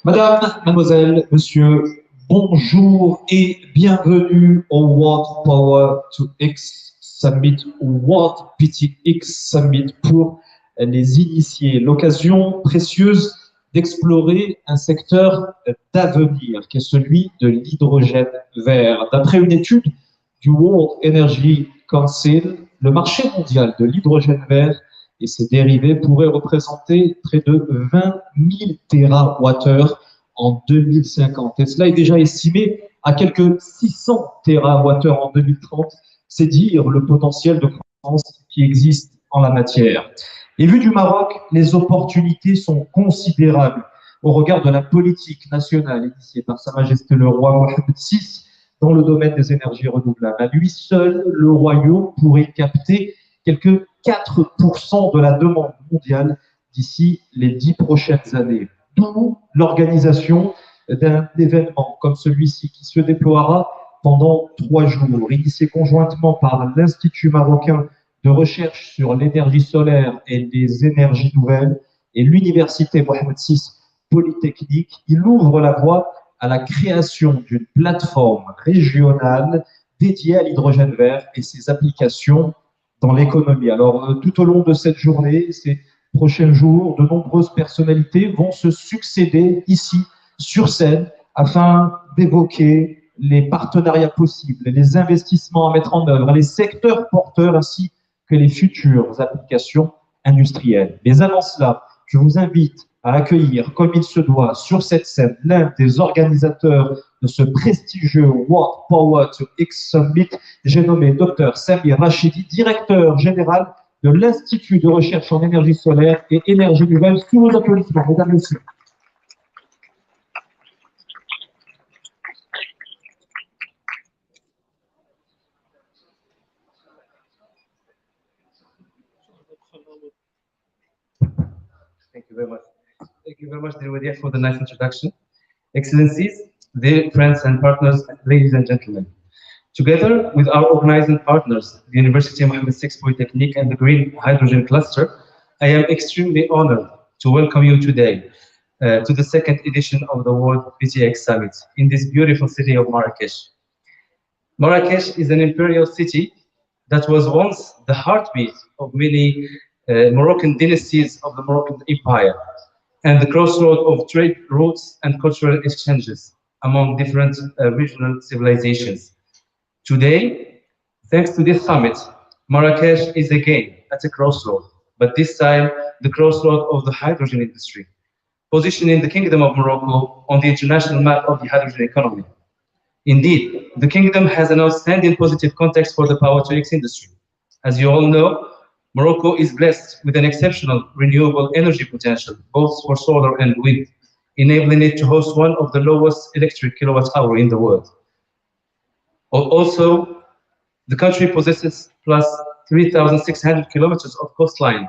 Madame, mademoiselle, monsieur, bonjour et bienvenue au World Power to X Summit, World PTX Summit pour les initiés. L'occasion précieuse d'explorer un secteur d'avenir qui est celui de l'hydrogène vert. D'après une étude du World Energy Council, le marché mondial de l'hydrogène vert et ses dérivés pourraient représenter près de 20 000 TWh en 2050. Et cela est déjà estimé à quelques 600 TWh en 2030. C'est dire le potentiel de croissance qui existe en la matière. Et vu du Maroc, les opportunités sont considérables au regard de la politique nationale initiée par Sa Majesté le roi Mohammed VI dans le domaine des énergies renouvelables. À lui seul, le royaume pourrait capter quelques 4% de la demande mondiale d'ici les 10 prochaines années. D'où l'organisation d'un événement comme celui-ci qui se déploiera pendant 3 jours, initié conjointement par l'Institut marocain de recherche sur l'énergie solaire et les énergies nouvelles et l'Université Mohammed VI Polytechnique. Il ouvre la voie à la création d'une plateforme régionale dédiée à l'hydrogène vert et ses applications dans l'économie. Alors, tout au long de cette journée, ces prochains jours, de nombreuses personnalités vont se succéder ici, sur scène, afin d'évoquer les partenariats possibles, les investissements à mettre en œuvre, les secteurs porteurs ainsi que les futures applications industrielles. Mais avant cela, je vous invite à accueillir, comme il se doit, sur cette scène, l'un des organisateurs de ce prestigieux World Power to X Summit. J'ai nommé Dr Samir Rachidi, directeur général de l'Institut de recherche en énergie solaire et énergie nouvelle. Sous vos applaudissements, mesdames et messieurs. Thank you very much. Thank you very much, Dilwadia, for the nice introduction. Excellencies, dear friends and partners, ladies and gentlemen. Together with our organizing partners, the University of Mohammed VI Polytechnique and the Green Hydrogen Cluster, I am extremely honored to welcome you today to the second edition of the World PTX Summit in this beautiful city of Marrakech. Marrakech is an imperial city that was once the heartbeat of many Moroccan dynasties of the Moroccan Empire and the crossroad of trade routes and cultural exchanges among different regional civilizations. Today, thanks to this summit, Marrakech is again at a crossroad, but this time the crossroad of the hydrogen industry, positioning the Kingdom of Morocco on the international map of the hydrogen economy. Indeed, the Kingdom has an outstanding positive context for the power-to-X industry. As you all know, Morocco is blessed with an exceptional renewable energy potential, both for solar and wind, enabling it to host one of the lowest electric kilowatt-hour in the world. Also, the country possesses plus 3,600 kilometers of coastline,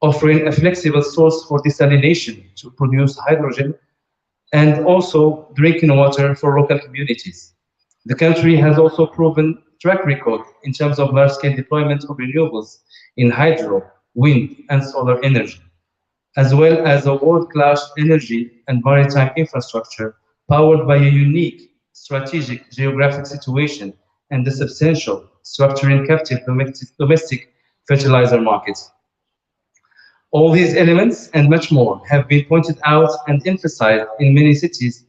offering a flexible source for desalination to produce hydrogen and also drinking water for local communities. The country has also proven track record in terms of large-scale deployment of renewables in hydro, wind, and solar energy, as well as a world-class energy and maritime infrastructure powered by a unique strategic geographic situation and the substantial structuring captive domestic fertilizer markets. All these elements and much more have been pointed out and emphasized in many studies,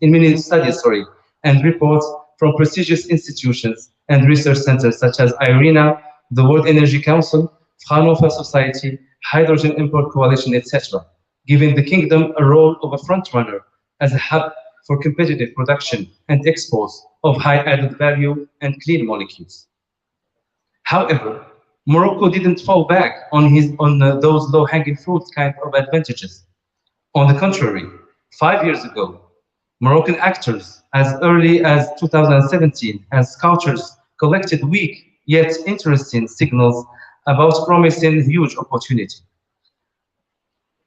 and reports from prestigious institutions and research centers such as IRENA, the World Energy Council, Fraunhofer Society, Hydrogen Import Coalition, etc., giving the Kingdom a role of a frontrunner as a hub for competitive production and exports of high added value and clean molecules. However, Morocco didn't fall back on those low-hanging fruit kind of advantages. On the contrary, 5 years ago, Moroccan actors, as early as 2017, and scouters collected weak yet interesting signals about promising huge opportunity.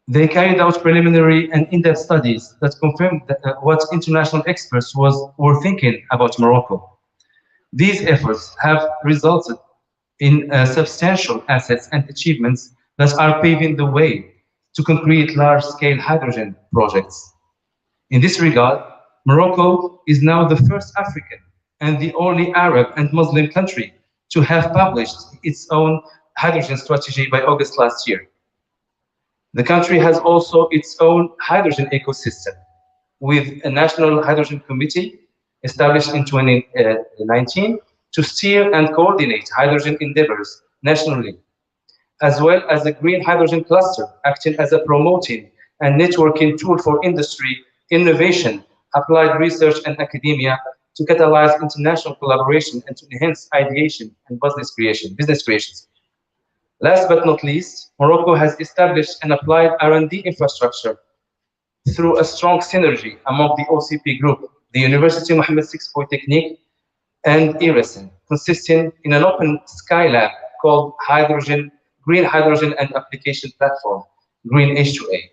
They carried out preliminary and in-depth studies that confirmed what international experts were thinking about Morocco. These efforts have resulted in substantial assets and achievements that are paving the way to concrete large-scale hydrogen projects. In this regard, Morocco is now the first African and the only Arab and Muslim country to have published its own hydrogen strategy by August last year. The country has also its own hydrogen ecosystem, with a National Hydrogen Committee established in 2019 to steer and coordinate hydrogen endeavors nationally, as well as a green hydrogen cluster acting as a promoting and networking tool for industry, innovation, applied research, and academia to catalyze international collaboration and to enhance ideation and business creations. Last but not least, Morocco has established an applied R&D infrastructure through a strong synergy among the OCP group, the University Mohammed VI Polytechnique, and IRESEN, consisting in an open Skylab called Green Hydrogen and Application Platform, Green H2A.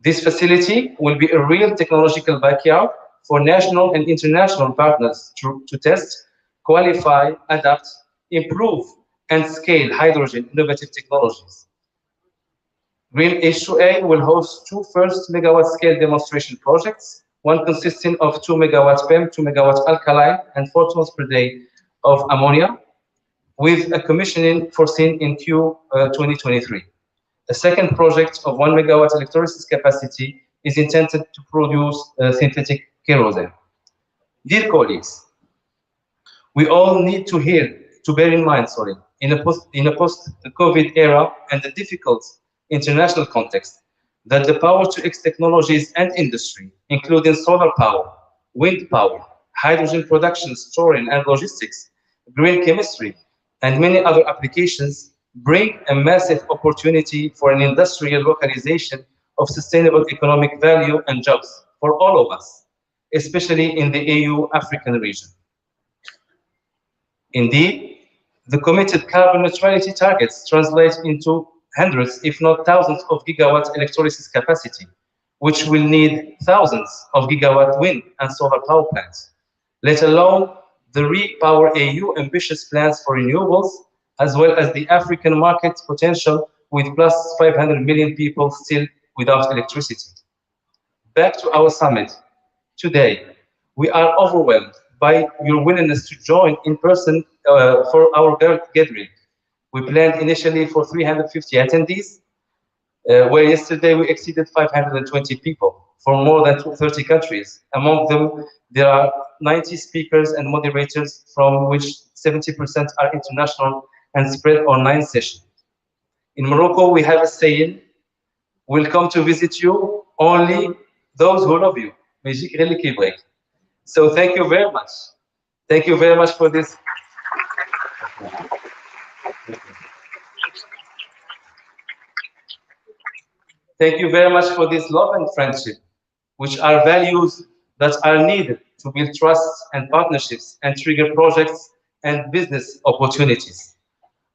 This facility will be a real technological backyard for national and international partners to test, qualify, adapt, improve, and scale hydrogen innovative technologies. Green H2A will host two first megawatt scale demonstration projects, one consisting of 2 megawatt PEM, 2 megawatt alkaline, and 4 tons per day of ammonia, with a commissioning foreseen in Q 2023. A second project of 1 megawatt electrolysis capacity is intended to produce synthetic kerosene. Dear colleagues, we all need to bear in mind, in a post-COVID era and the difficult international context, that the power-to-X technologies and industry, including solar power, wind power, hydrogen production, storing and logistics, green chemistry, and many other applications, bring a massive opportunity for an industrial localization of sustainable economic value and jobs for all of us, especially in the EU-African region. Indeed, the committed carbon neutrality targets translate into hundreds, if not thousands, of gigawatts electrolysis capacity, which will need thousands of gigawatt wind and solar power plants, let alone the REPower EU ambitious plans for renewables, as well as the African market potential with plus 500 million people still without electricity. Back to our summit. Today, we are overwhelmed by your willingness to join in person for our gathering. We planned initially for 350 attendees, where yesterday we exceeded 520 people from more than 30 countries. Among them, there are 90 speakers and moderators, from which 70% are international and spread on 9 sessions. In Morocco, we have a saying, we'll come to visit you, only those who love you. So thank you very much. Thank you very much for this. Thank you very much for this love and friendship, which are values that are needed to build trust and partnerships and trigger projects and business opportunities.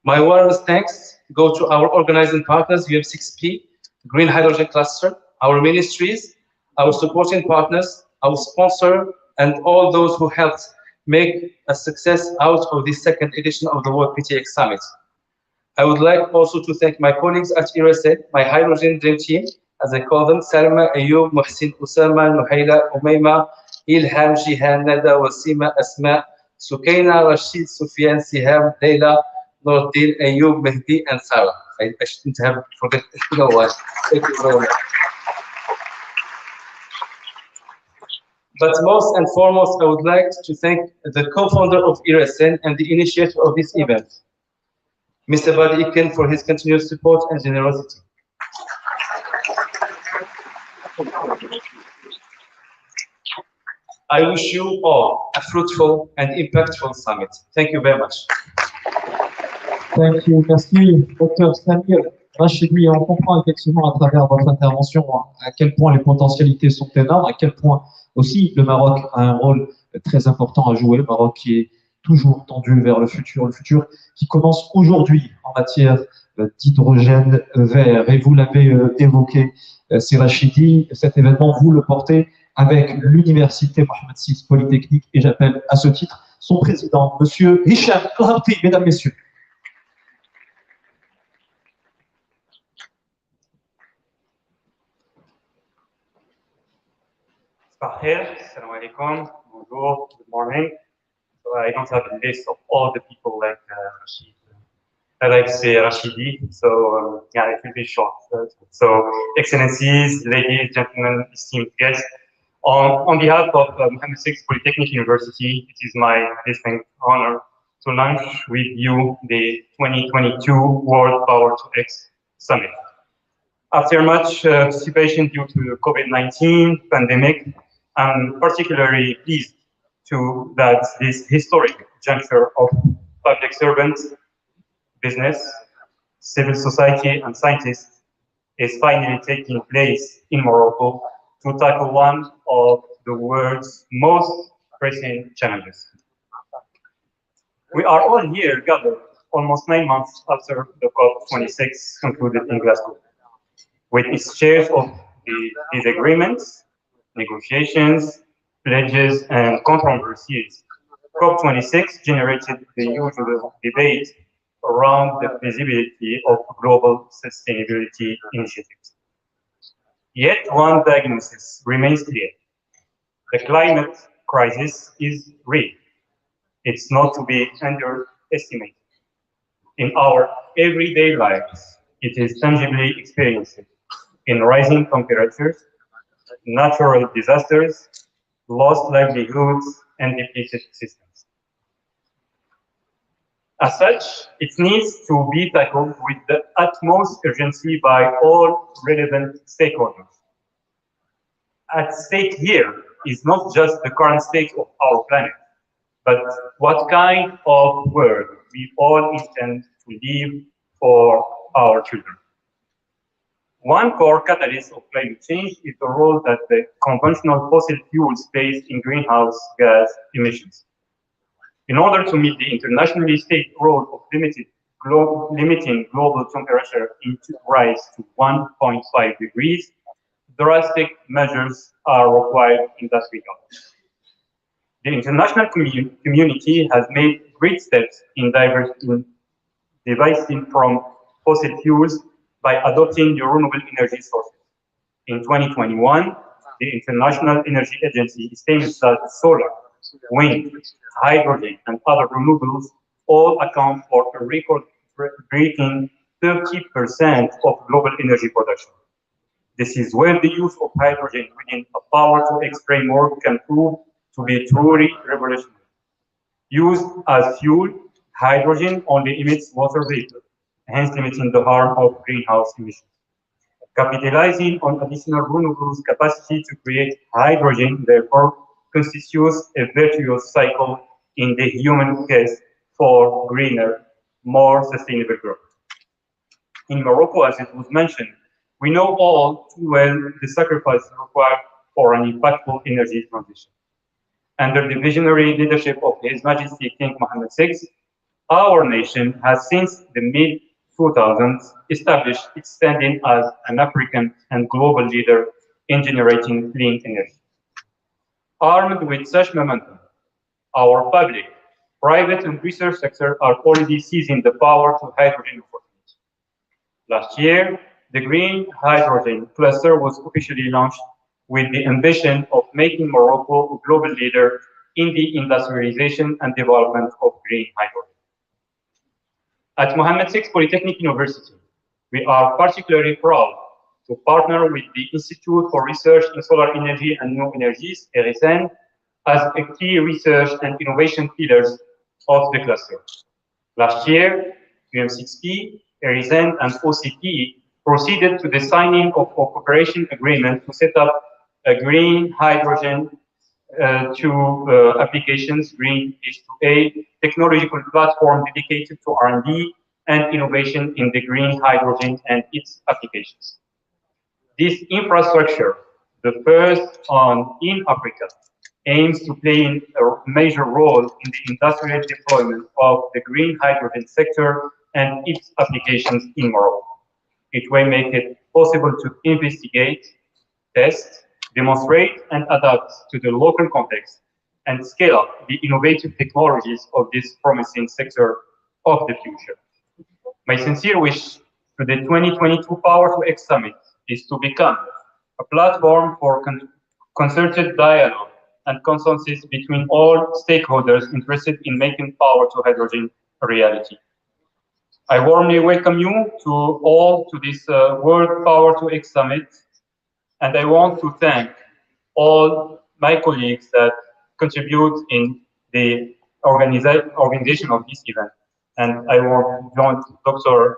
My warmest thanks go to our organizing partners, UM6P, Green Hydrogen Cluster, our ministries, our supporting partners, our sponsor, and all those who helped make a success out of this second edition of the World PTX Summit. I would like also to thank my colleagues at IRESEN, my hydrogen dream team, as I call them, Salma, Ayoub, Muhsin, Usama, Nuhaila, Umayma, Ilham, Jihan, Nada, Wasima, Asma, Sukaina, Rashid, Sufyan, Siham, Leila, Nordin, Ayoub, Mehdi, and Sarah. I shouldn't have forgotten no one. Thank you very much. But most and foremost, I would like to thank the co-founder of IRESEN and the initiator of this event, Mr. Badi Iken, for his continuous support and generosity. I wish you all a fruitful and impactful summit. Thank you very much. Thank you. Merci, Dr. Samir Rachidi. On comprend effectivement à travers votre intervention à quel point les potentialités sont énormes, à quel point aussi le Maroc a un rôle très important à jouer. Le Maroc qui est toujours tendu vers le futur qui commence aujourd'hui en matière d'hydrogène vert. Et vous l'avez évoqué, c'est Rachidi, cet événement, vous le portez avec l'Université Mohamed VI Polytechnique, et j'appelle à ce titre son président, Monsieur Hicham El-Habti, mesdames, messieurs. Assalamu alaikum, bonjour, good morning. So I don't have a list of all the people like Rashid. I like to say Rashidi, so yeah, it will be short. So, Excellencies, ladies, gentlemen, esteemed guests, on behalf of Mohammed VI Polytechnic University, it is my distinct honor to launch with you the 2022 World Power to X Summit. After much anticipation due to the COVID-19 pandemic, I'm particularly pleased that this historic juncture of public servants, business, civil society, and scientists is finally taking place in Morocco to tackle one of the world's most pressing challenges. We are all here gathered almost 9 months after the COP26 concluded in Glasgow, with its shares of the disagreements, negotiations, pledges, and controversies. COP26 generated the usual debate around the feasibility of global sustainability initiatives. Yet one diagnosis remains clear. The climate crisis is real. It's not to be underestimated. In our everyday lives, it is tangibly experienced in rising temperatures, natural disasters, lost livelihoods, and depleted systems. As such, it needs to be tackled with the utmost urgency by all relevant stakeholders. At stake here is not just the current state of our planet, but what kind of world we all intend to live for our children. One core catalyst of climate change is the role that the conventional fossil fuels play in greenhouse gas emissions. In order to meet the internationally stated goal of limiting global temperature rise to 1.5 degrees, drastic measures are required in that regard. The international community has made great steps in diversifying from fossil fuels by adopting renewable energy sources. In 2021, the International Energy Agency estimates that solar, wind, hydrogen, and other renewables all account for a record-breaking 30% of global energy production. This is where the use of hydrogen within a power-to-X framework can prove to be truly revolutionary. Used as fuel, hydrogen only emits water vapor, hence limiting the harm of greenhouse emissions. Capitalizing on additional renewables capacity to create hydrogen, therefore, constitutes a virtuous cycle in the human case for greener, more sustainable growth. In Morocco, as it was mentioned, we know all too well the sacrifices required for an impactful energy transition. Under the visionary leadership of His Majesty King Mohammed VI, our nation has since the mid-2000s established its standing as an African and global leader in generating clean energy. Armed with such momentum, our public, private, and research sector are already seizing the power to hydrogen opportunities. Last year, the Green Hydrogen Cluster was officially launched with the ambition of making Morocco a global leader in the industrialization and development of green hydrogen. At Mohammed VI Polytechnic University, we are particularly proud to partner with the Institute for Research in Solar Energy and New Energies, RSN, as a key research and innovation pillars of the cluster. Last year, UM6P, RSN, and OCP proceeded to the signing of a cooperation agreement to set up a green hydrogen applications, green H2A, technological platform dedicated to R&D and innovation in the green hydrogen and its applications. This infrastructure, the first in Africa, aims to play a major role in the industrial deployment of the green hydrogen sector and its applications in Morocco. It will make it possible to investigate, test, demonstrate, and adapt to the local context and scale up the innovative technologies of this promising sector of the future. My sincere wish to the 2022 Power to X Summit is to become a platform for concerted dialogue and consensus between all stakeholders interested in making power to hydrogen a reality. I warmly welcome you to all to this World Power to X Summit, and I want to thank all my colleagues that contribute in the organization of this event. And I want to join Dr.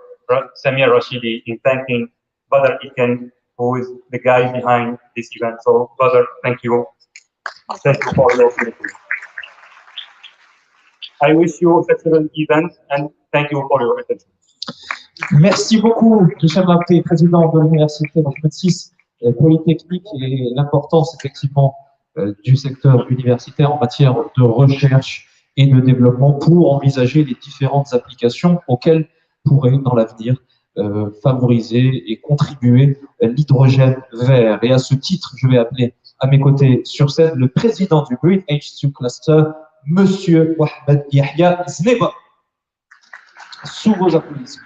Samir Rashidi in thanking Badr Iken, who is the guy behind this event. So, Badr, thank you. Thank you for your opportunity. I wish you a successful event and thank you for your attention. Merci beaucoup, Hicham Abté, président de l'Université Mohamed VI Polytechnique, et l'importance effectivement du secteur universitaire en matière de recherche et de développement pour envisager les différentes applications auxquelles pourrait dans l'avenir favoriser et contribuer l'hydrogène vert. Et à ce titre, je vais appeler à mes côtés sur scène le président du Green H2 Cluster, Monsieur Mohamed Yahya Zneba. Sous vos applaudissements.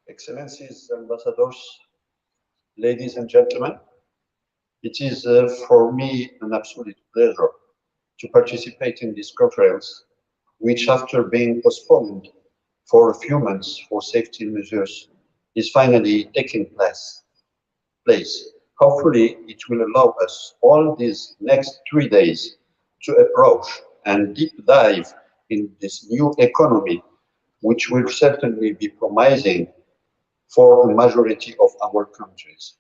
Excellencies, ambassadors, ladies and gentlemen, it is for me an absolute pleasure to participate in this conference, which after being postponed for a few months for safety measures, is finally taking place. Hopefully, it will allow us all these next 3 days to approach and deep dive in this new economy, which will certainly be promising for the majority of our countries.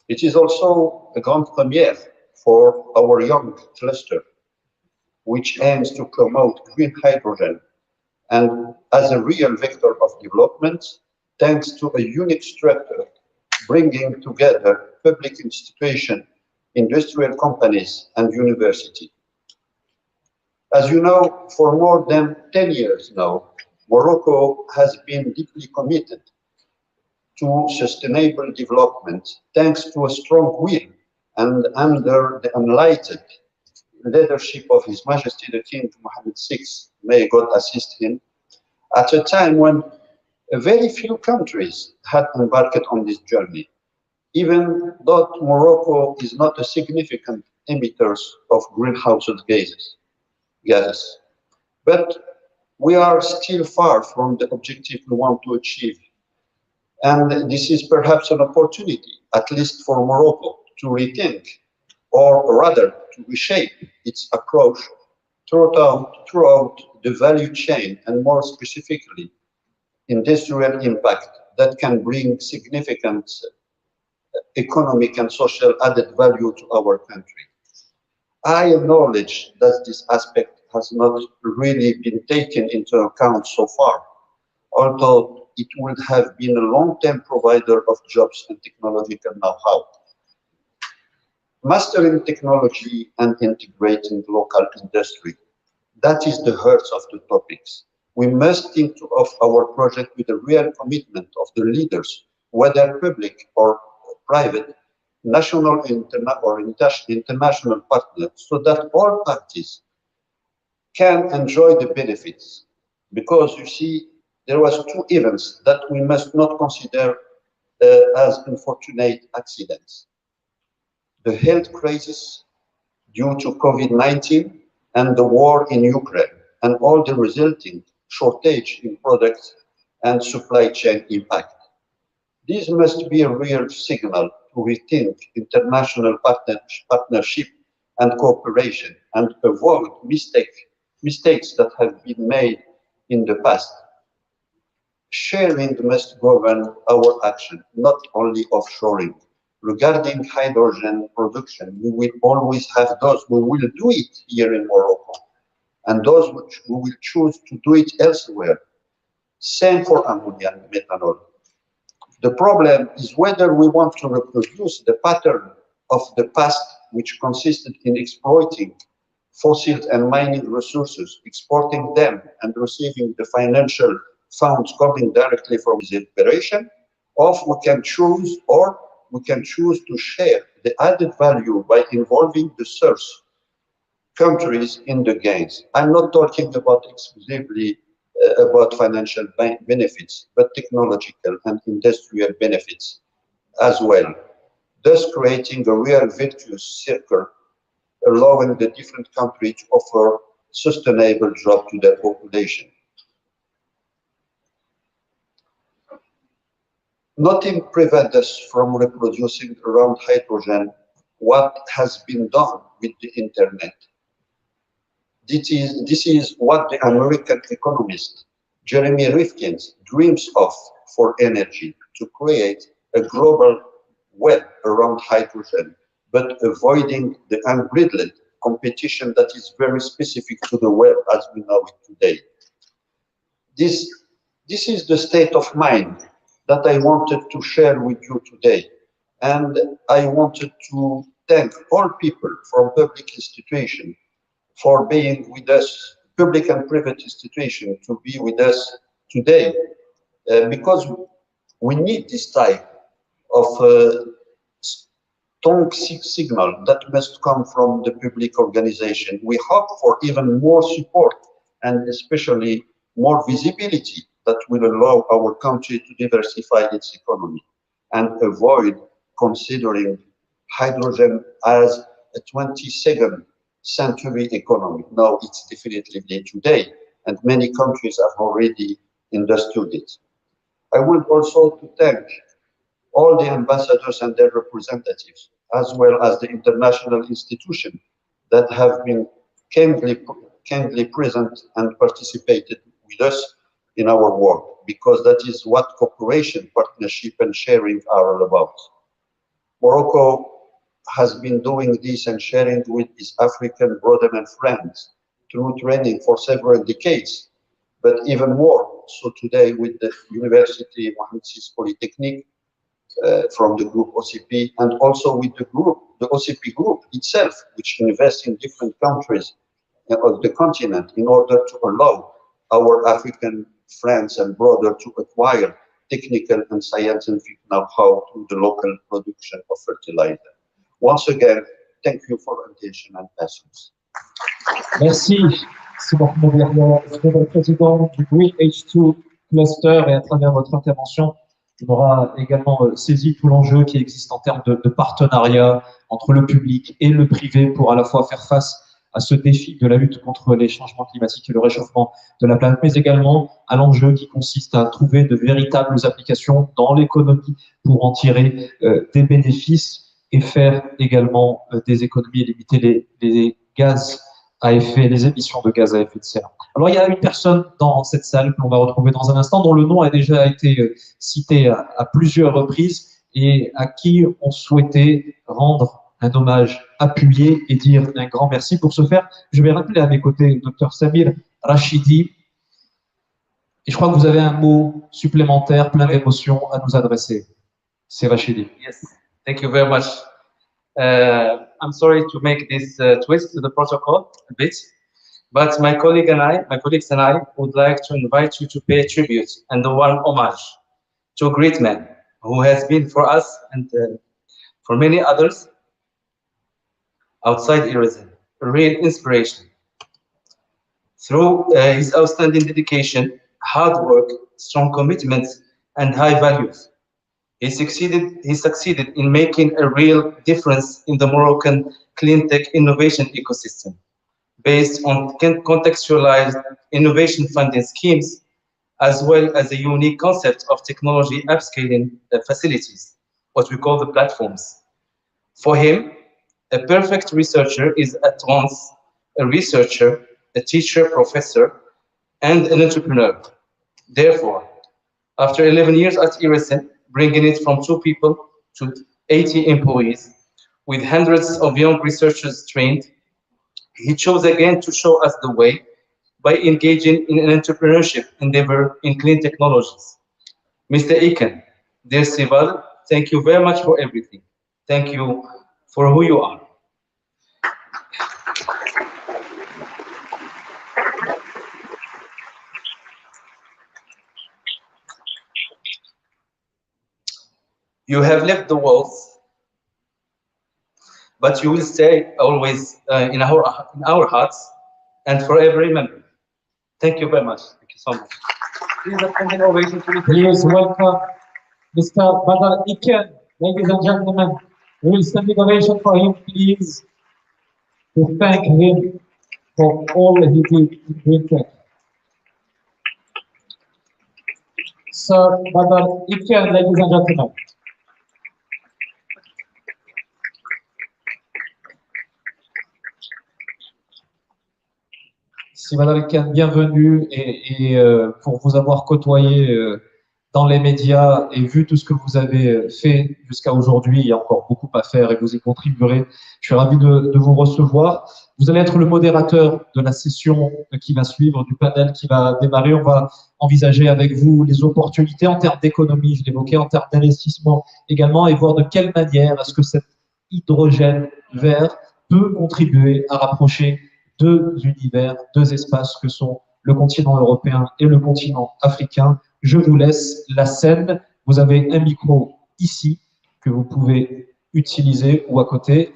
It is also a grand premiere for our young cluster, which aims to promote green hydrogen and as a real vector of development, thanks to a unique structure bringing together public institutions, industrial companies, and university. As you know, for more than 10 years now, Morocco has been deeply committed to sustainable development thanks to a strong will and under the enlightened leadership of His Majesty the King Mohammed VI, may God assist him, at a time when very few countries had embarked on this journey, even though Morocco is not a significant emitter of greenhouse gases. But we are still far from the objective we want to achieve. And this is perhaps an opportunity, at least for Morocco, to rethink, or rather to reshape its approach throughout the value chain, and more specifically, industrial impact that can bring significant economic and social added value to our country. I acknowledge that this aspect has not really been taken into account so far, although it would have been a long-term provider of jobs and technological know-how. Mastering technology and integrating local industry, that is the heart of the topics. We must think of our project with a real commitment of the leaders, whether public or private, national or international partners, so that all parties can enjoy the benefits. Because you see, there was 2 events that we must not consider as unfortunate accidents. The health crisis due to COVID-19 and the war in Ukraine, and all the resulting shortage in products and supply chain impact. This must be a real signal to rethink international partnership and cooperation and avoid mistakes that have been made in the past. Sharing must govern our action, not only offshoring. Regarding hydrogen production, we will always have those who will do it here in Morocco, and those who will choose to do it elsewhere. Same for ammonia and methanol. The problem is whether we want to reproduce the pattern of the past which consisted in exploiting fossil and mining resources, exporting them and receiving the financial funds coming directly from this operation, or we can choose to share the added value by involving the source countries in the gains. I'm not talking about exclusively about financial benefits, but technological and industrial benefits as well, thus creating a real virtuous circle, allowing the different countries to offer sustainable jobs to their population. Nothing prevents us from reproducing around hydrogen what has been done with the internet. This is what the American economist Jeremy Rifkin dreams of for energy, to create a global web around hydrogen, but avoiding the unbridled competition that is very specific to the web as we know it today. This is the state of mind that I wanted to share with you today. And I wanted to thank all people from public institutions for being with us, public and private institutions, to be with us today, because we need this type of strong signal that must come from the public organization. We hope for even more support and especially more visibility that will allow our country to diversify its economy and avoid considering hydrogen as a 22nd century economy. No, it's definitely today, and many countries have already understood it. I would also to thank all the ambassadors and their representatives, as well as the international institutions that have been kindly present and participated with us in our work, because that is what cooperation, partnership, and sharing are all about. Morocco has been doing this and sharing with its African brothers and friends through training for several decades, but even more so today with the University Mohammed VI Polytechnique from the group OCP, and also with the group, the OCP group itself, which invests in different countries of the continent in order to allow our African friends and brothers to acquire technical and scientific know-how through the local production of fertilizer. Once again, thank you for attention and patience. Merci. C'est beaucoup le président du Green H2 Cluster, et à travers votre intervention, on aura également saisi tout l'enjeu qui existe en termes de partenariat entre le public et le privé pour à la fois faire face à ce défi de la lutte contre les changements climatiques et le réchauffement de la planète, mais également à l'enjeu qui consiste à trouver de véritables applications dans l'économie pour en tirer des bénéfices et faire également des économies et limiter les gaz à effet, les émissions de gaz à effet de serre. Alors, il y a une personne dans cette salle que l'on va retrouver dans un instant, dont le nom a déjà été cité à plusieurs reprises et à qui on souhaitait rendre un hommage appuyé et dire un grand merci. Pour ce faire, je vais rappeler à mes côtés le Dr Samir Rachidi. Et je crois que vous avez un mot supplémentaire, plein d'émotions à nous adresser. C'est Rachidi. Yes, thank you very much. I'm sorry to make this twist to the protocol a bit, but my colleagues and I would like to invite you to pay a tribute and the one homage to a great man who has been for us and for many others outside Iran, a real inspiration. Through his outstanding dedication, hard work, strong commitment, and high values, he succeeded in making a real difference in the Moroccan clean tech innovation ecosystem, based on contextualized innovation funding schemes, as well as a unique concept of technology upscaling facilities, what we call the platforms. For him, a perfect researcher is at once a researcher, a teacher, professor, and an entrepreneur. Therefore, after 11 years at IRSN, bringing it from 2 people to 80 employees, with hundreds of young researchers trained, he chose again to show us the way by engaging in an entrepreneurship endeavor in clean technologies. Mr. Iken, dear Sival, thank you very much for everything. Thank you for who you are. You have left the walls, but you will stay always in our hearts and forever remember. Thank you very much. Thank you so much. Please attend the ovation to Please welcome Mr. Badar Iken, ladies and gentlemen. We will send the ovation for him, please, to thank him for all he did in Green Tech. Sir Badar Iken, ladies and gentlemen. Si Badar Iken, bienvenue et pour vous avoir côtoyé dans les médias et vu tout ce que vous avez fait jusqu'à aujourd'hui, il y a encore beaucoup à faire et vous y contribuerez. Je suis ravi de vous recevoir. Vous allez être le modérateur de la session qui va suivre, du panel qui va démarrer. On va envisager avec vous les opportunités en termes d'économie, je l'évoquais, en termes d'investissement également, et voir de quelle manière est-ce que cet hydrogène vert peut contribuer à rapprocher deux univers, deux espaces que sont le continent européen et le continent africain. Je vous laisse la scène. Vous avez un micro ici que vous pouvez utiliser ou à côté.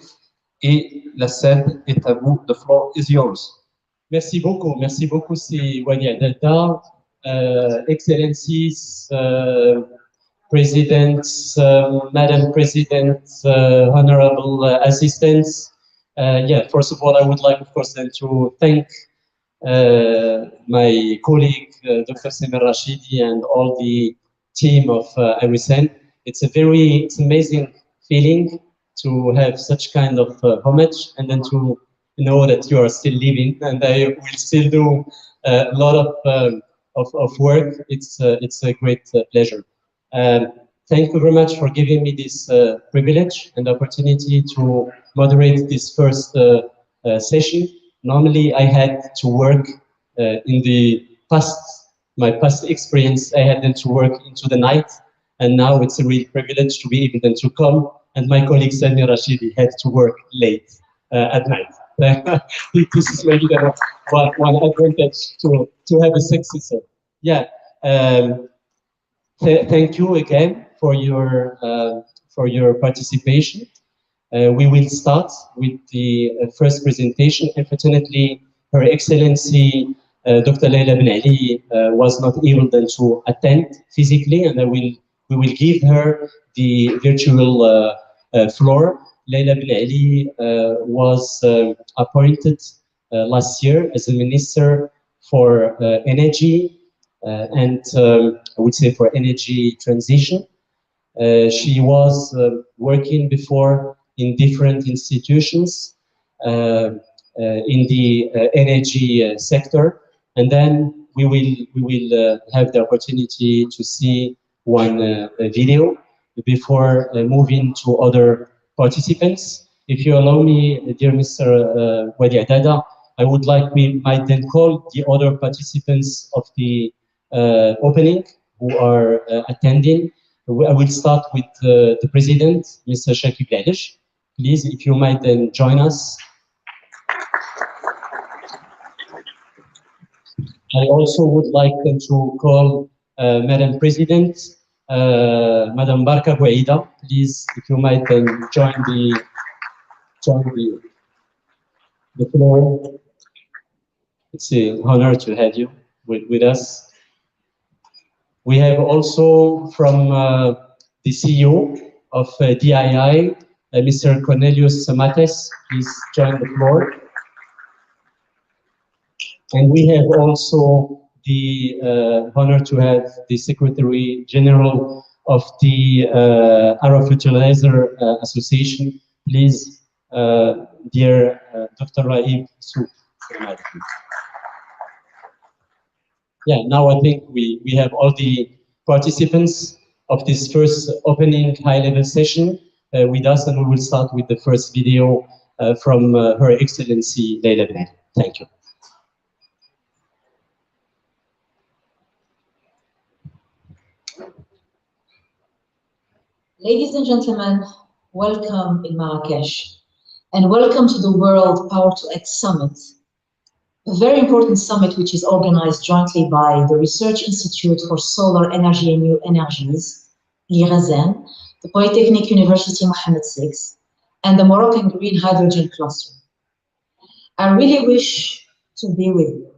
Et la scène est à vous. The floor is yours. Merci beaucoup, c'est Wadi Delta, Excellencies, Presidents, Madam President, Honorable Assistants. Yeah, first of all, I would like, of course, then to thank my colleague, Dr. Samir Rashidi, and all the team of Avec. It's amazing feeling to have such kind of homage, and then to know that you are still living, and I will still do a lot of work. It's a great pleasure. Thank you very much for giving me this privilege and opportunity to moderate this first session. Normally, I had to work in the my past experience, I had then to work into the night, and now it's a real privilege to be able then to come, and my colleague Samir Rashidi had to work late at night. This is maybe the one advantage to have a successor. Yeah. Thank you again for your participation. We will start with the first presentation. Unfortunately, Her Excellency Dr. Leila Ben Ali was not able then to attend physically, and we will give her the virtual floor. Leila Ben Ali was appointed last year as a Minister for Energy and I would say for energy transition. She was working before in different institutions in the energy sector, and then we will have the opportunity to see one video before moving to other participants. If you allow me, dear Mr. Wadi Dada, I would like we might then call the other participants of the opening who are attending. I will start with the President, Mr. Shakib Ladish. Please, if you might then join us. I also would like them to call Madam President, Madam Barka Bouaida. Please, if you might then join the floor. It's an honor to have you with us. We have also from the CEO of DII, Mr. Cornelius Mates. Please join the floor. And we have also the honor to have the Secretary General of the Arab Fertilizer Association. Please, dear Dr. Raib Souf. Yeah, now I think we have all the participants of this first opening high-level session with us, and we will start with the first video from Her Excellency Leila Ben Ali. Thank you. Ladies and gentlemen, welcome in Marrakech, and welcome to the World Power to X Summit, a very important summit which is organized jointly by the Research Institute for Solar Energy and New Energies, l'IRASEN, the Polytechnic University Mohammed VI, and the Moroccan Green Hydrogen Cluster. I really wish to be with you,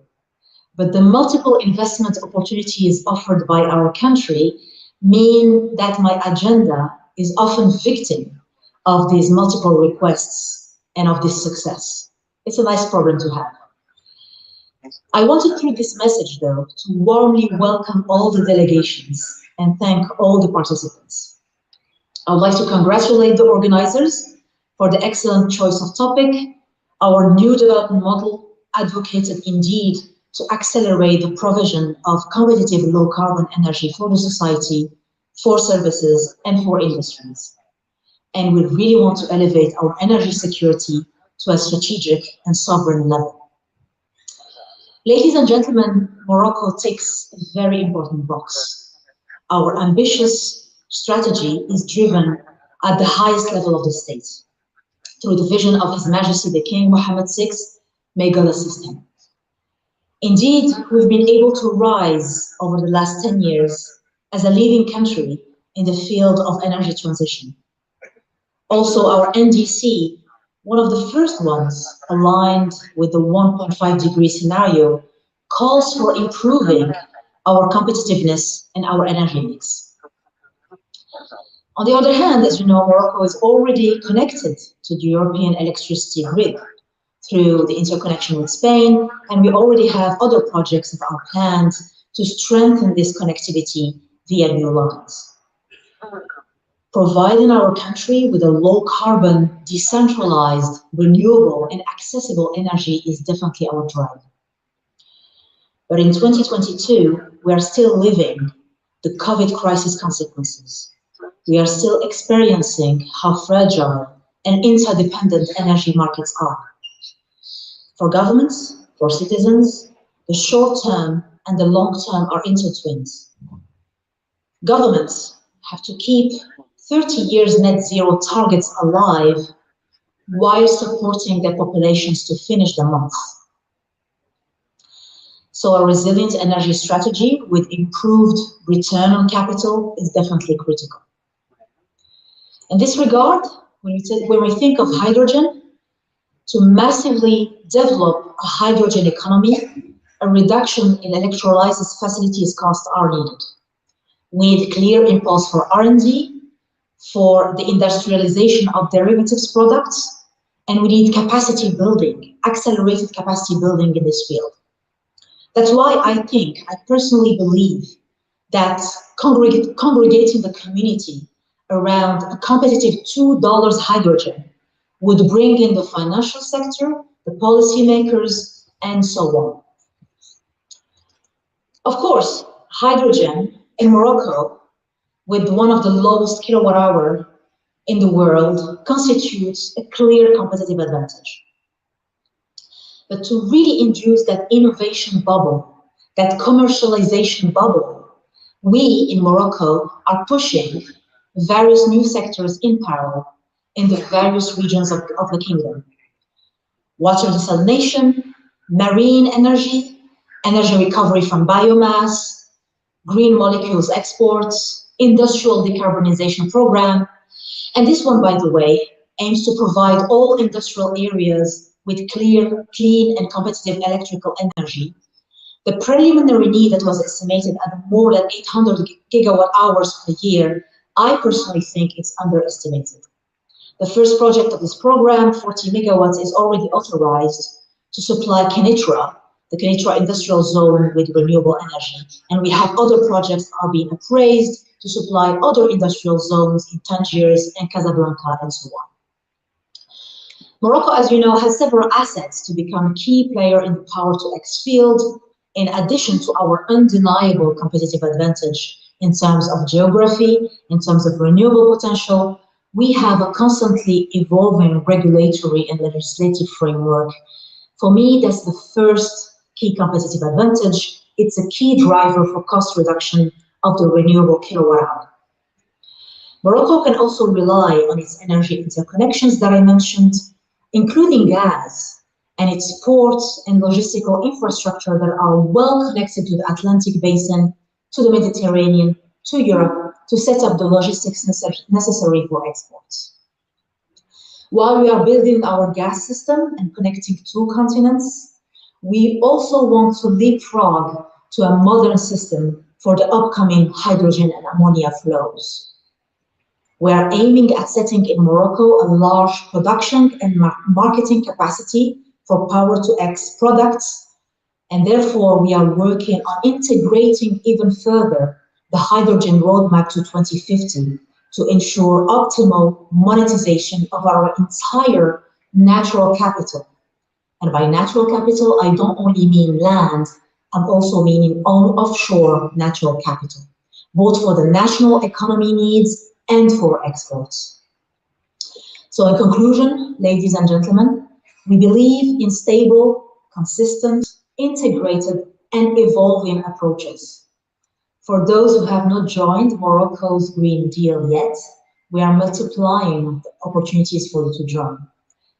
but the multiple investment opportunities offered by our country mean that my agenda is often victim of these multiple requests and of this success. It's a nice problem to have. I wanted through this message, though, to warmly welcome all the delegations and thank all the participants. I would like to congratulate the organizers for the excellent choice of topic. Our new development model advocated indeed to accelerate the provision of competitive low-carbon energy for the society, for services, and for industries. And we really want to elevate our energy security to a strategic and sovereign level. Ladies and gentlemen, Morocco ticks a very important box. Our ambitious strategy is driven at the highest level of the state, through the vision of His Majesty the King Mohammed VI, may God assist him. Indeed, we've been able to rise over the last 10 years as a leading country in the field of energy transition. Also, our NDC, one of the first ones aligned with the 1.5-degree scenario, calls for improving our competitiveness and our energy mix. On the other hand, as you know, Morocco is already connected to the European electricity grid through the interconnection with Spain, and we already have other projects that are planned to strengthen this connectivity via new lines. Providing our country with a low-carbon, decentralized, renewable, and accessible energy is definitely our drive. But in 2022, we are still living the COVID crisis consequences. We are still experiencing how fragile and interdependent energy markets are. For governments, for citizens, the short term and the long term are intertwined. Governments have to keep 30 years net zero targets alive while supporting their populations to finish the month. So a resilient energy strategy with improved return on capital is definitely critical. In this regard, when we think of hydrogen, to massively develop a hydrogen economy, a reduction in electrolysis facilities costs are needed. We need clear impulse for R&D, for the industrialization of derivatives products, and we need capacity building, accelerated capacity building in this field. That's why I personally believe that congregating the community around a competitive $2 hydrogen would bring in the financial sector, the policymakers, and so on. Of course, hydrogen in Morocco, with one of the lowest kilowatt hour in the world, constitutes a clear competitive advantage. But to really induce that innovation bubble, that commercialization bubble, we in Morocco are pushing various new sectors in parallel in the various regions of the kingdom. Water desalination, marine energy, energy recovery from biomass, green molecules exports, industrial decarbonization program. And this one, by the way, aims to provide all industrial areas with clear, clean, and competitive electrical energy. The preliminary need that was estimated at more than 800 gigawatt hours per year, I personally think it's underestimated. The first project of this program, 40 megawatts, is already authorized to supply Kenitra, the Kenitra industrial zone, with renewable energy. And we have other projects that are being appraised to supply other industrial zones in Tangiers and Casablanca and so on. Morocco, as you know, has several assets to become a key player in the Power-to-X field, in addition to our undeniable competitive advantage in terms of geography, in terms of renewable potential. We have a constantly evolving regulatory and legislative framework. For me, that's the first key competitive advantage. It's a key driver for cost reduction of the renewable kilowatt hour. Morocco can also rely on its energy interconnections that I mentioned, including gas, and its ports and logistical infrastructure that are well connected to the Atlantic basin, to the Mediterranean, to Europe, to set up the logistics necessary for exports. While we are building our gas system and connecting two continents, we also want to leapfrog to a modern system for the upcoming hydrogen and ammonia flows. We are aiming at setting in Morocco a large production and marketing capacity for Power-to-X products, and therefore we are working on integrating even further the hydrogen roadmap to 2050 to ensure optimal monetization of our entire natural capital. And by natural capital, I don't only mean land, I'm also meaning offshore natural capital, both for the national economy needs and for exports. So in conclusion, ladies and gentlemen, we believe in stable, consistent, integrated, and evolving approaches. For those who have not joined Morocco's Green Deal yet, we are multiplying the opportunities for you to join.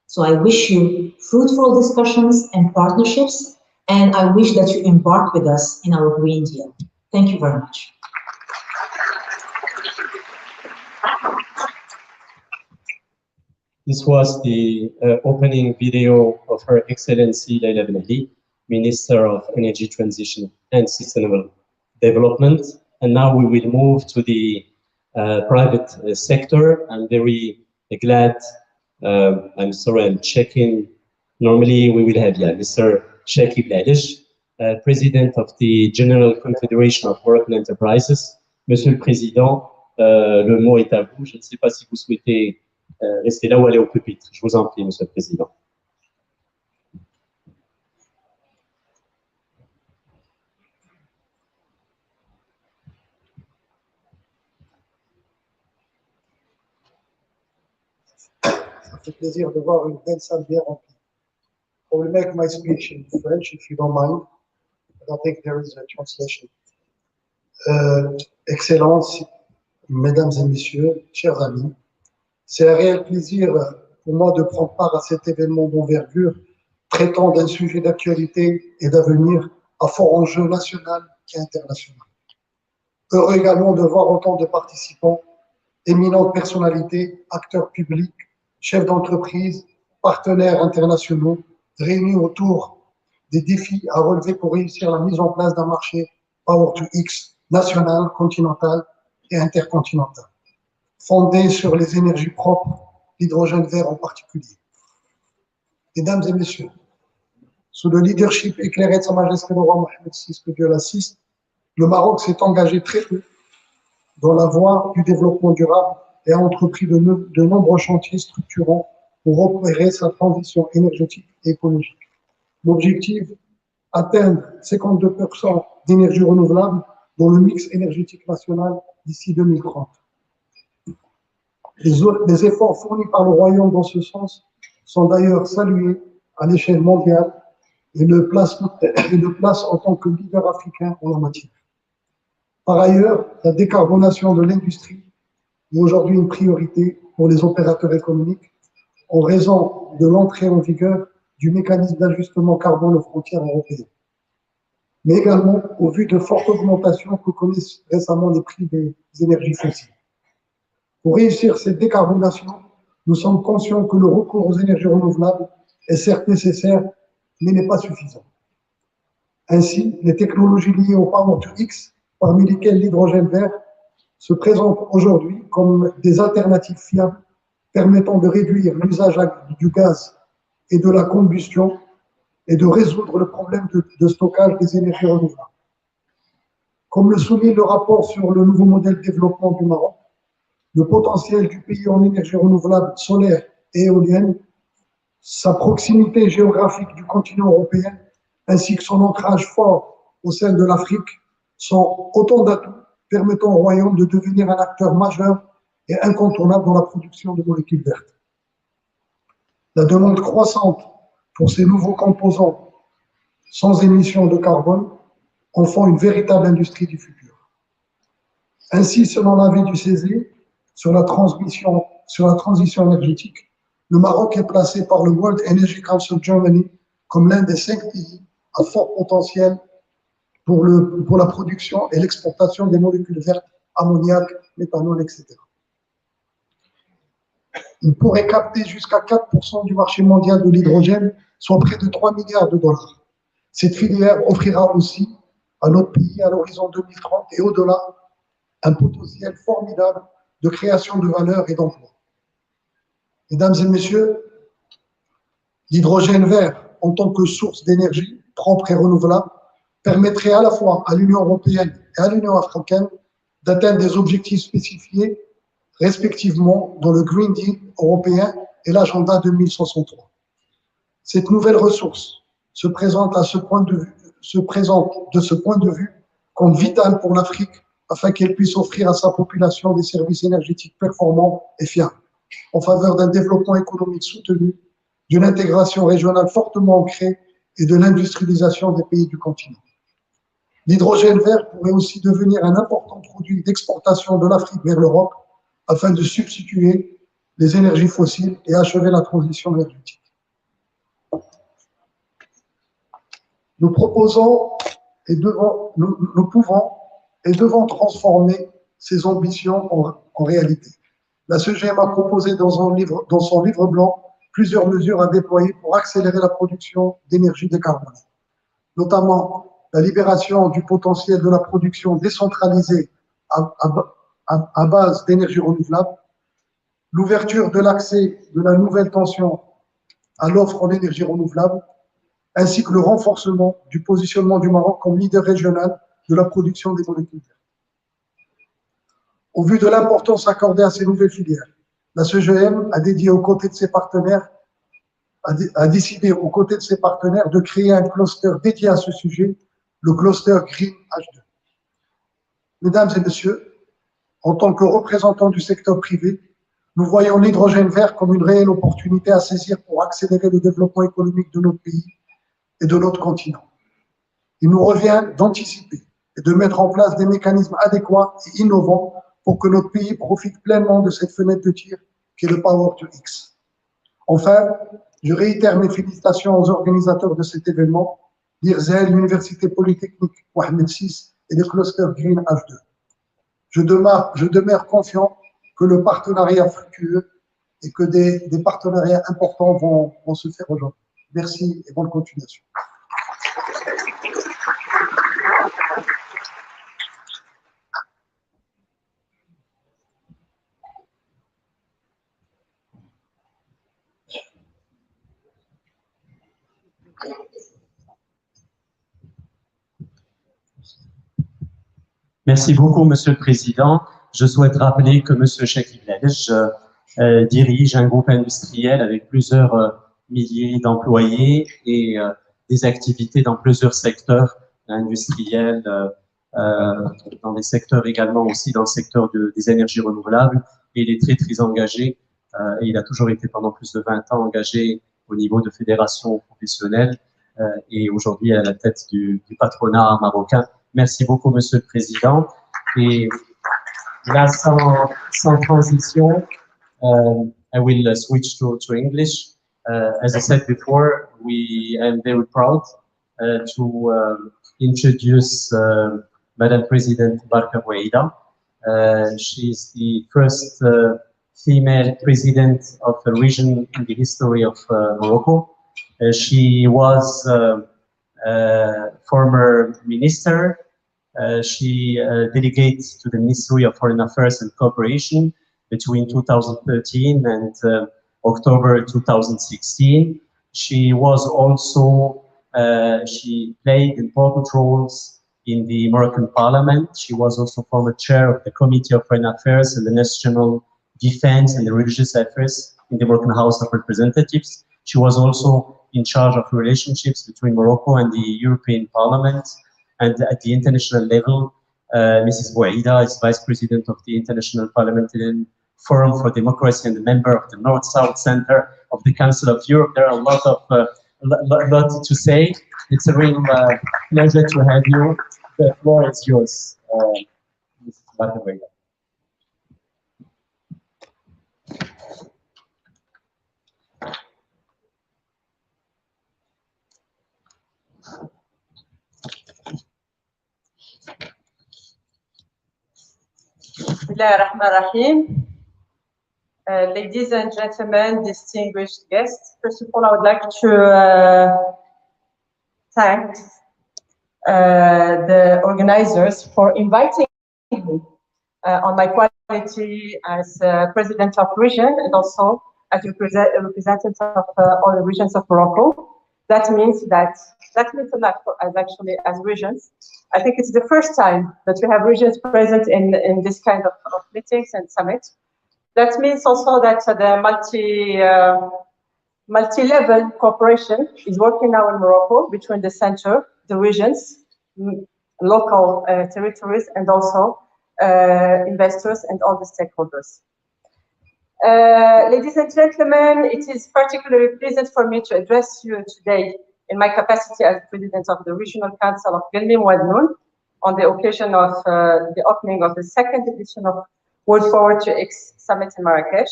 So I wish you fruitful discussions and partnerships, and I wish that you embark with us in our Green Deal. Thank you very much. This was the opening video of Her Excellency Leila Ben Ali, Minister of Energy Transition and Sustainable Development. And now we will move to the private sector. I'm very glad, I'm sorry, I'm checking. Normally we will have Mr. Shakib Lalish, President of the General Confederation of Working Enterprises. Monsieur le Président, le mot est à vous. Je ne sais pas si vous souhaitez rester là ou aller au pupitre. Je vous en prie, Monsieur le Président. Ça fait plaisir de voir une belle salle bien remplie. I will make my speech in French, if you don't mind. I think there is a translation. Excellences, Mesdames et Messieurs, chers amis, c'est un réel plaisir pour moi de prendre part à cet événement d'envergure traitant d'un sujet d'actualité et d'avenir à fort enjeu national et international. Heureux également de voir autant de participants, éminentes personnalités, acteurs publics, chefs d'entreprise, partenaires internationaux, réunis autour des défis à relever pour réussir la mise en place d'un marché Power-to-X national, continental et intercontinental, fondé sur les énergies propres, l'hydrogène vert en particulier. Mesdames et messieurs, sous le leadership éclairé de Sa Majesté le roi Mohammed VI, que Dieu l'assiste, le Maroc s'est engagé très peu dans la voie du développement durable et a entrepris de nombreux chantiers structurants pour opérer sa transition énergétique et écologique. L'objectif, atteindre 52% d'énergie renouvelable dans le mix énergétique national d'ici 2030. Les efforts fournis par le Royaume dans ce sens sont d'ailleurs salués à l'échelle mondiale et le place en tant que leader africain en la matière. Par ailleurs, la décarbonation de l'industrie est aujourd'hui une priorité pour les opérateurs économiques en raison de l'entrée en vigueur du mécanisme d'ajustement carbone aux frontières européennes, mais également au vu de fortes augmentations que connaissent récemment les prix des énergies fossiles. Pour réussir cette décarbonation, nous sommes conscients que le recours aux énergies renouvelables est certes nécessaire, mais n'est pas suffisant. Ainsi, les technologies liées au Power-to-X, parmi lesquelles l'hydrogène vert, se présentent aujourd'hui comme des alternatives fiables permettant de réduire l'usage du gaz et de la combustion et de résoudre le problème de stockage des énergies renouvelables. Comme le souligne le rapport sur le nouveau modèle de développement du Maroc, le potentiel du pays en énergie renouvelable solaire et éolienne, sa proximité géographique du continent européen, ainsi que son ancrage fort au sein de l'Afrique, sont autant d'atouts permettant au Royaume de devenir un acteur majeur et incontournable dans la production de molécules vertes. La demande croissante pour ces nouveaux composants sans émissions de carbone en font une véritable industrie du futur. Ainsi, selon l'avis du CESE, sur la transition énergétique, le Maroc est placé par le World Energy Council Germany comme l'un des 5 pays à fort potentiel pour la production et l'exportation des molécules vertes ammoniac méthanol, etc. Il pourrait capter jusqu'à 4% du marché mondial de l'hydrogène, soit près de 3 milliards de dollars. Cette filière offrira aussi à notre pays, à l'horizon 2030 et au-delà, un potentiel formidable de création de valeur et d'emplois. Mesdames et messieurs, l'hydrogène vert, en tant que source d'énergie propre et renouvelable, permettrait à la fois à l'Union européenne et à l'Union africaine d'atteindre des objectifs spécifiés, respectivement dans le Green Deal européen et l'agenda 2063. Cette nouvelle ressource se présente de ce point de vue comme vitale pour l'Afrique afin qu'elle puisse offrir à sa population des services énergétiques performants et fiables, en faveur d'un développement économique soutenu, d'une intégration régionale fortement ancrée et de l'industrialisation des pays du continent. L'hydrogène vert pourrait aussi devenir un important produit d'exportation de l'Afrique vers l'Europe afin de substituer les énergies fossiles et achever la transition énergétique. Nous proposons et nous pouvons et devons transformer ces ambitions en réalité. La CGM a proposé dans son livre blanc plusieurs mesures à déployer pour accélérer la production d'énergie décarbonée, notamment la libération du potentiel de la production décentralisée à base d'énergie renouvelable, l'ouverture de l'accès de la nouvelle tension à l'offre en énergie renouvelable, ainsi que le renforcement du positionnement du Maroc comme leader régional de la production des molécules vertes. Au vu de l'importance accordée à ces nouvelles filières, la CGM a décidé aux côtés de ses partenaires de créer un cluster dédié à ce sujet, le cluster Green H2. Mesdames et messieurs, en tant que représentants du secteur privé, nous voyons l'hydrogène vert comme une réelle opportunité à saisir pour accélérer le développement économique de notre pays et de notre continent. Il nous revient d'anticiper et de mettre en place des mécanismes adéquats et innovants pour que notre pays profite pleinement de cette fenêtre de tir qui est le Power to X. Enfin, je réitère mes félicitations aux organisateurs de cet événement, l'IRZEL, l'Université Polytechnique Mohamed VI et le cluster Green H2. Je demeure confiant que le partenariat fructueux et que des partenariats importants vont se faire aujourd'hui. Merci et bonne continuation. Merci beaucoup, Monsieur le Président. Je souhaite rappeler que Monsieur Chakib Lalej dirige un groupe industriel avec plusieurs milliers d'employés et des activités dans plusieurs secteurs industriels, dans des secteurs également aussi dans le secteur des énergies renouvelables. Et il est très, très engagé et il a toujours été pendant plus de 20 ans engagé au niveau de fédérations professionnelles et aujourd'hui à la tête du patronat marocain. Merci beaucoup, Monsieur le Président. Et là, sans transition, I will switch to English. As I said before, I am very proud to introduce Madam President Barka Bouaida. She is the first female president of a region in the history of Morocco. She was former minister. She delegates to the Ministry of Foreign Affairs and Cooperation between 2013 and October 2016. She was also, she played important roles in the Moroccan Parliament. She was also former chair of the Committee of Foreign Affairs and the National Defense and the Religious Affairs in the Moroccan House of Representatives. She was also in charge of relationships between Morocco and the European Parliament. And at the international level, Mrs. Bouaida is Vice President of the International Parliamentarian Forum for Democracy and a member of the North-South Center of the Council of Europe. There are a lot to say. It's a real pleasure to have you. The floor is yours, Mrs. Bouaida. Bismillah ar-Rahman ar-Rahim. Ladies and gentlemen, distinguished guests, first of all, I would like to thank the organizers for inviting me on my quality as president of region and also as representative of all the regions of Morocco. That means a lot for us actually as regions. I think it's the first time that we have regions present in this kind of meetings and summits. That means also that the multi-level cooperation is working now in Morocco between the center, the regions, local territories, and also investors and all the stakeholders. Ladies and gentlemen, it is particularly pleasant for me to address you today in my capacity as President of the Regional Council of Gelmim Wadnoun on the occasion of the opening of the second edition of World Power to X Summit in Marrakech.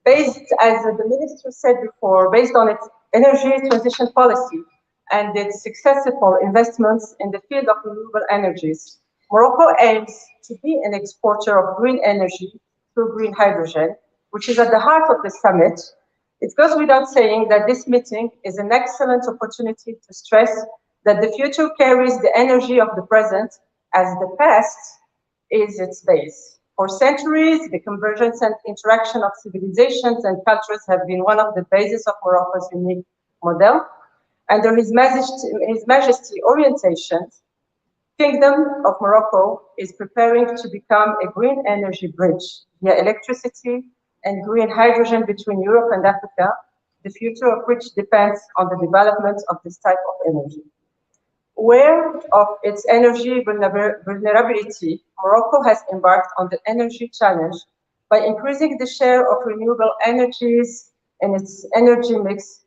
Based, as the Minister said before, based on its energy transition policy and its successful investments in the field of renewable energies, Morocco aims to be an exporter of green energy through green hydrogen, which is at the heart of the summit. It goes without saying that this meeting is an excellent opportunity to stress that the future carries the energy of the present, as the past is its base. For centuries, the convergence and interaction of civilizations and cultures have been one of the bases of Morocco's unique model. Under His Majesty orientation, Kingdom of Morocco is preparing to become a green energy bridge via electricity and green hydrogen between Europe and Africa, the future of which depends on the development of this type of energy. Aware of its energy vulnerability, Morocco has embarked on the energy challenge by increasing the share of renewable energies in its energy mix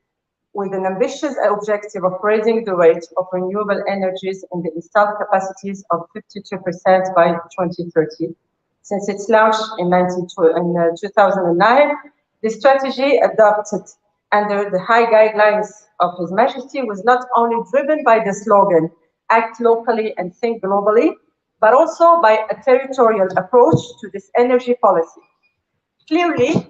with an ambitious objective of raising the rate of renewable energies in the installed capacities of 52% by 2030. Since its launch in 2009, the strategy adopted under the high guidelines of His Majesty was not only driven by the slogan, act locally and think globally, but also by a territorial approach to this energy policy. Clearly,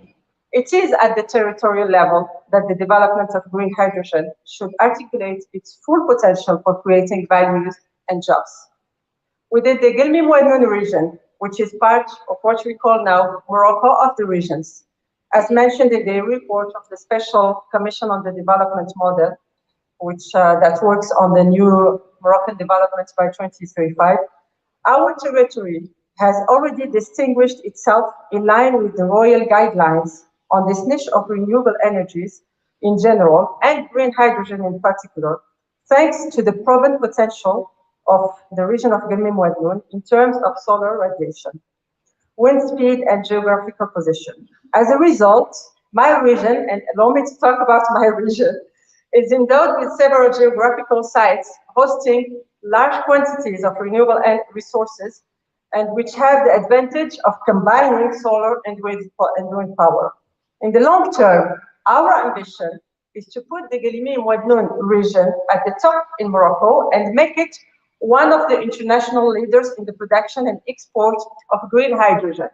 it is at the territorial level that the development of green hydrogen should articulate its full potential for creating values and jobs. Within the Gelmim Wadnoun region, which is part of what we call now Morocco of the regions, as mentioned in the report of the Special Commission on the Development Model, which that works on the new Moroccan developments by 2035, our territory has already distinguished itself in line with the royal guidelines on this niche of renewable energies in general and green hydrogen in particular, thanks to the proven potential of the region of Gelmim Wadnoun in terms of solar radiation, wind speed, and geographical position. As a result, my region, and allow me to talk about my region, is endowed with several geographical sites hosting large quantities of renewable resources and which have the advantage of combining solar and wind power. In the long term, our ambition is to put the Gelmim Wadnoun region at the top in Morocco and make it one of the international leaders in the production and export of green hydrogen.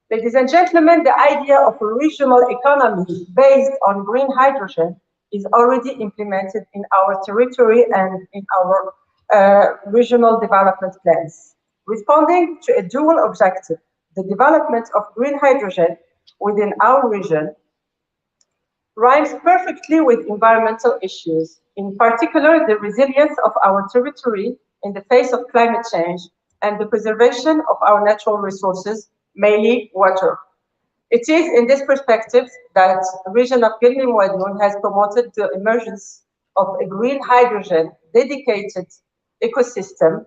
Ladies and gentlemen, the idea of a regional economy based on green hydrogen is already implemented in our territory and in our regional development plans. Responding to a dual objective, the development of green hydrogen within our region rhymes perfectly with environmental issues, in particular the resilience of our territory in the face of climate change and the preservation of our natural resources, mainly water. It is in this perspective that the region of Gelmim Wadnoun has promoted the emergence of a green hydrogen dedicated ecosystem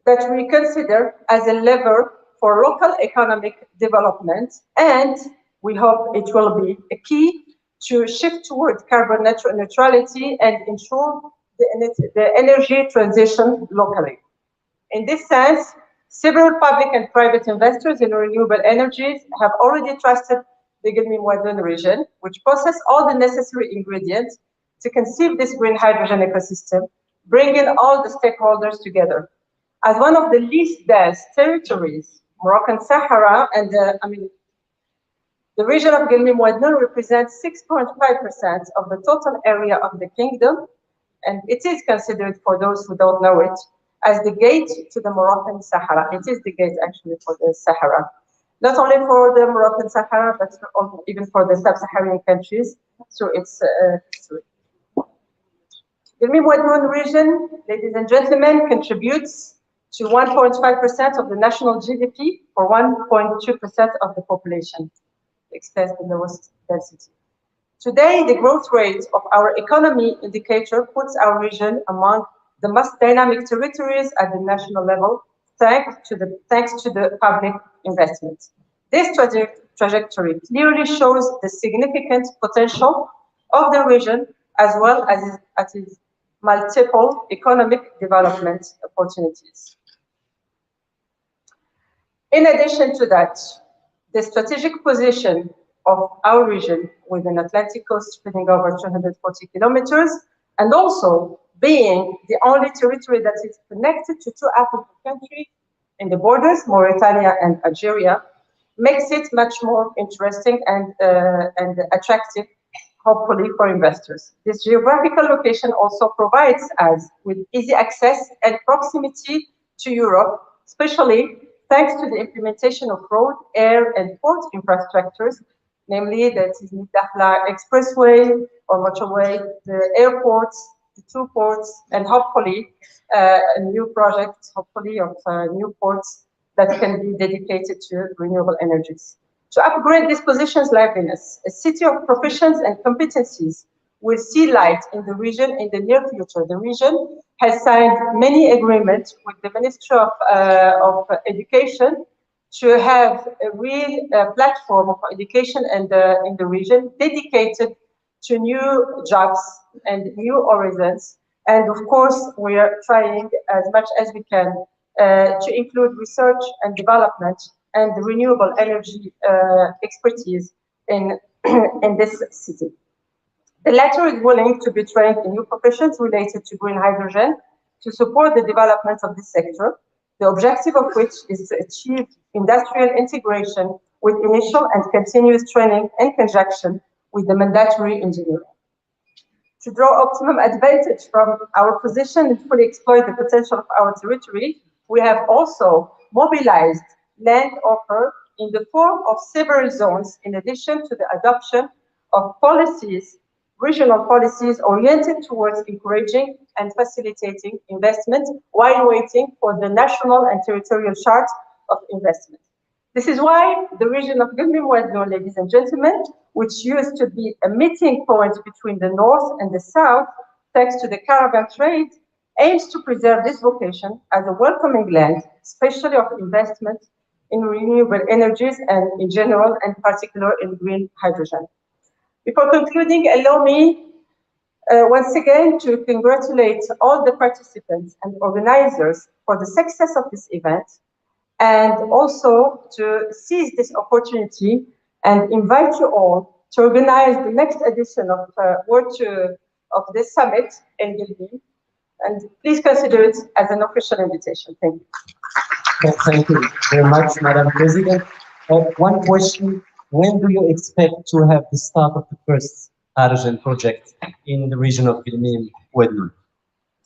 that we consider as a lever for local economic development, and we hope it will be a key to shift toward carbon neutrality and ensure the energy transition locally. In this sense, several public and private investors in renewable energies have already trusted the Gelmim Wadnoun region, which possesses all the necessary ingredients to conceive this green hydrogen ecosystem, bringing all the stakeholders together. As one of the least dense territories Moroccan Sahara, and the region of Guelmim-Ouadnoun represents 6.5% of the total area of the kingdom, and it is considered, for those who don't know it, as the gate to the Moroccan Sahara. It is the gate actually for the Sahara. Not only for the Moroccan Sahara, but even for the sub-Saharan countries. So it's the Guelmim-Ouadnoun region, ladies and gentlemen, contributes to 1.5% of the national GDP for 1.2% of the population, expressed in the lowest density. Today, the growth rate of our economy indicator puts our region among the most dynamic territories at the national level, thanks to the public investment. This trajectory clearly shows the significant potential of the region, as well as its multiple economic development opportunities. In addition to that, the strategic position of our region with an Atlantic coast spreading over 240 kilometers, and also being the only territory that is connected to two African countries in the borders, Mauritania and Algeria, makes it much more interesting and attractive, hopefully, for investors. This geographical location also provides us with easy access and proximity to Europe, especially thanks to the implementation of road, air, and port infrastructures, namely the Tizi Dakhla Expressway or motorway, the airports, the two ports, and hopefully a new project, hopefully, of new ports that can be dedicated to renewable energies. To upgrade this position's liveliness, a city of professions and competencies will see light in the region in the near future. The region has signed many agreements with the Ministry of Education to have a real platform of education and in the region dedicated to new jobs and new horizons. And of course, we are trying as much as we can to include research and development and the renewable energy expertise in this city. The latter is willing to be trained in new professions related to green hydrogen to support the development of this sector, the objective of which is to achieve industrial integration with initial and continuous training in conjunction with the mandatory engineering. To draw optimum advantage from our position and fully exploit the potential of our territory, we have also mobilized land offer in the form of several zones, in addition to the adoption of policies, regional policies oriented towards encouraging and facilitating investment while waiting for the national and territorial chart of investment. This is why the region of Guelmim-Ouadnoun, ladies and gentlemen, which used to be a meeting point between the north and the south, thanks to the caravan trade, aims to preserve this vocation as a welcoming land, especially of investment in renewable energies and in general, and particular in green hydrogen. Before concluding, allow me once again to congratulate all the participants and organizers for the success of this event, and also to seize this opportunity and invite you all to organize the next edition of of this summit in Guelmim. And please consider it as an official invitation. Thank you. Thank you very much, Madam President. One question: when do you expect to have the start of the first hydrogen project in the region of Guelmim-Ouadnoun?